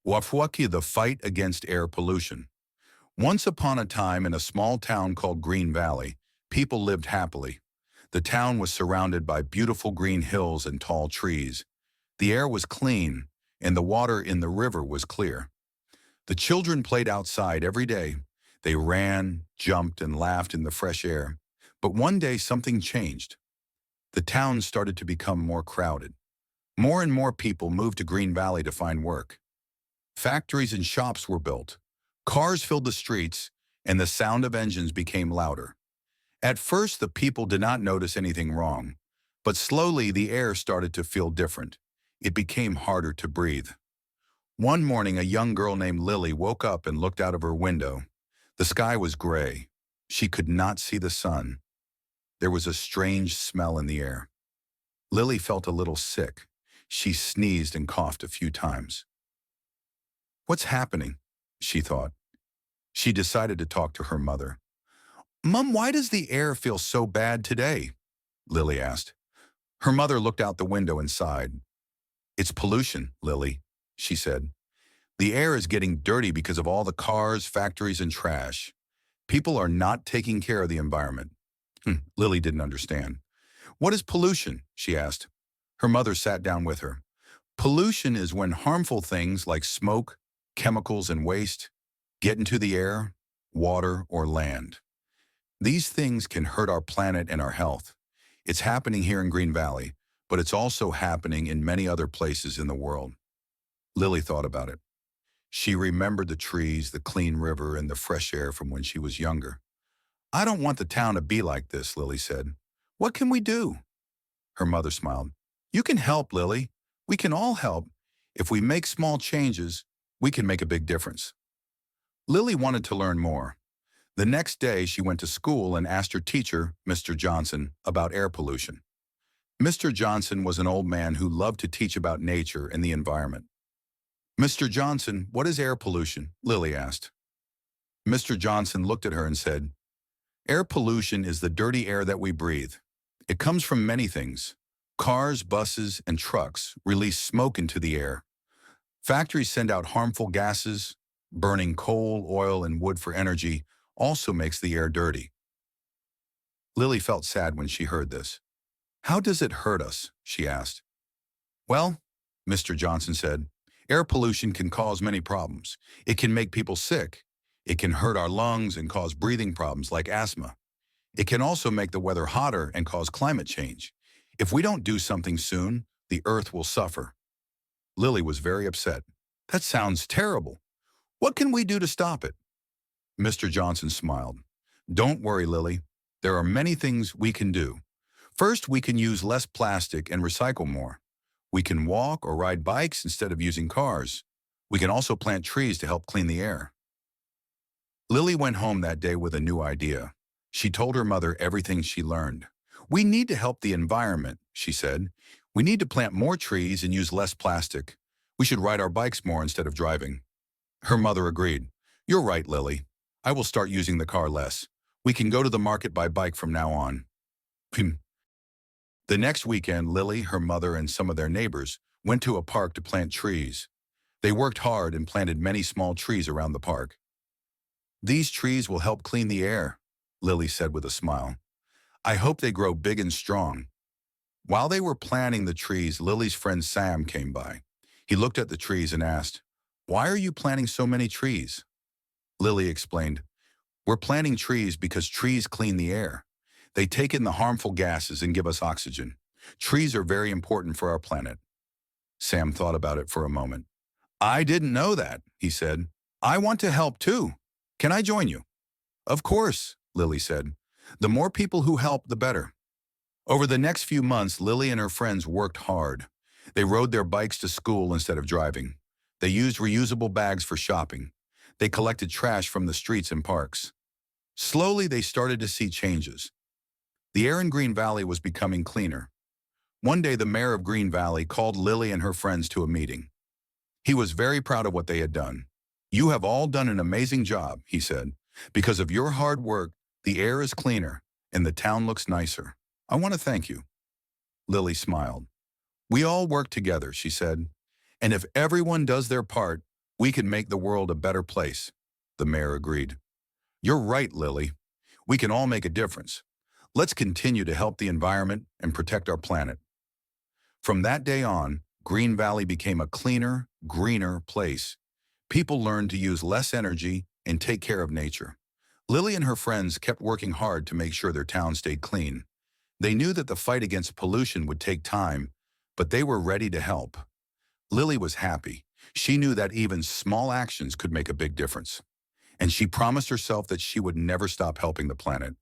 Wafwaki, the fight against air pollution. Once upon a time in a small town called Green Valley, people lived happily. The town was surrounded by beautiful green hills and tall trees. The air was clean, and the water in the river was clear. The children played outside every day. They ran, jumped, and laughed in the fresh air. But one day something changed. The town started to become more crowded. More and more people moved to Green Valley to find work. Factories and shops were built. Cars filled the streets, and the sound of engines became louder. At first, the people did not notice anything wrong, but slowly the air started to feel different. It became harder to breathe. One morning, a young girl named Lily woke up and looked out of her window. The sky was gray. She could not see the sun. There was a strange smell in the air. Lily felt a little sick. She sneezed and coughed a few times. "What's happening?" she thought. She decided to talk to her mother. "Mom, why does the air feel so bad today?" Lily asked. Her mother looked out the window and sighed. "It's pollution, Lily," she said. "The air is getting dirty because of all the cars, factories, and trash. People are not taking care of the environment." Lily didn't understand. "What is pollution?" she asked. Her mother sat down with her. "Pollution is when harmful things like smoke, chemicals, and waste get into the air, water, or land. These things can hurt our planet and our health. It's happening here in Green Valley, but it's also happening in many other places in the world." Lily thought about it. She remembered the trees, the clean river, and the fresh air from when she was younger. "I don't want the town to be like this," Lily said. "What can we do?" Her mother smiled. "You can help, Lily. We can all help. If we make small changes, we can make a big difference." Lily wanted to learn more. The next day, she went to school and asked her teacher, Mr. Johnson, about air pollution. Mr. Johnson was an old man who loved to teach about nature and the environment. "Mr. Johnson, what is air pollution?" Lily asked. Mr. Johnson looked at her and said, "Air pollution is the dirty air that we breathe. It comes from many things. Cars, buses, and trucks release smoke into the air. Factories send out harmful gases. Burning coal, oil, and wood for energy also makes the air dirty." Lily felt sad when she heard this. "How does it hurt us?" she asked. "Well," Mr. Johnson said, "air pollution can cause many problems. It can make people sick. It can hurt our lungs and cause breathing problems like asthma. It can also make the weather hotter and cause climate change. If we don't do something soon, the earth will suffer." Lily was very upset. "That sounds terrible. What can we do to stop it?" Mr. Johnson smiled. "Don't worry, Lily. There are many things we can do. First, we can use less plastic and recycle more. We can walk or ride bikes instead of using cars. We can also plant trees to help clean the air." Lily went home that day with a new idea. She told her mother everything she learned. "We need to help the environment," she said. "We need to plant more trees and use less plastic. We should ride our bikes more instead of driving." Her mother agreed. "You're right, Lily. I will start using the car less. We can go to the market by bike from now on." The next weekend, Lily, her mother, and some of their neighbors went to a park to plant trees. They worked hard and planted many small trees around the park. "These trees will help clean the air," Lily said with a smile. "I hope they grow big and strong." While they were planting the trees, Lily's friend Sam came by. He looked at the trees and asked, "Why are you planting so many trees?" Lily explained, "We're planting trees because trees clean the air. They take in the harmful gases and give us oxygen. Trees are very important for our planet." Sam thought about it for a moment. "I didn't know that," he said. "I want to help too. Can I join you?" "Of course," Lily said. "The more people who help, the better." Over the next few months, Lily and her friends worked hard. They rode their bikes to school instead of driving. They used reusable bags for shopping. They collected trash from the streets and parks. Slowly, they started to see changes. The air in Green Valley was becoming cleaner. One day, the mayor of Green Valley called Lily and her friends to a meeting. He was very proud of what they had done. "You have all done an amazing job," he said. "Because of your hard work, the air is cleaner and the town looks nicer. I want to thank you." Lily smiled. "We all work together," she said. "And if everyone does their part, We can make the world a better place, the mayor agreed. You're right, Lily. We can all make a difference. Let's continue to help the environment and protect our planet. From that day on, Green Valley became a cleaner, greener place. People learned to use less energy and take care of nature. Lily and her friends kept working hard to make sure their town stayed clean. They knew that the fight against pollution would take time, but they were ready to help. Lily was happy. She knew that even small actions could make a big difference. And she promised herself that she would never stop helping the planet.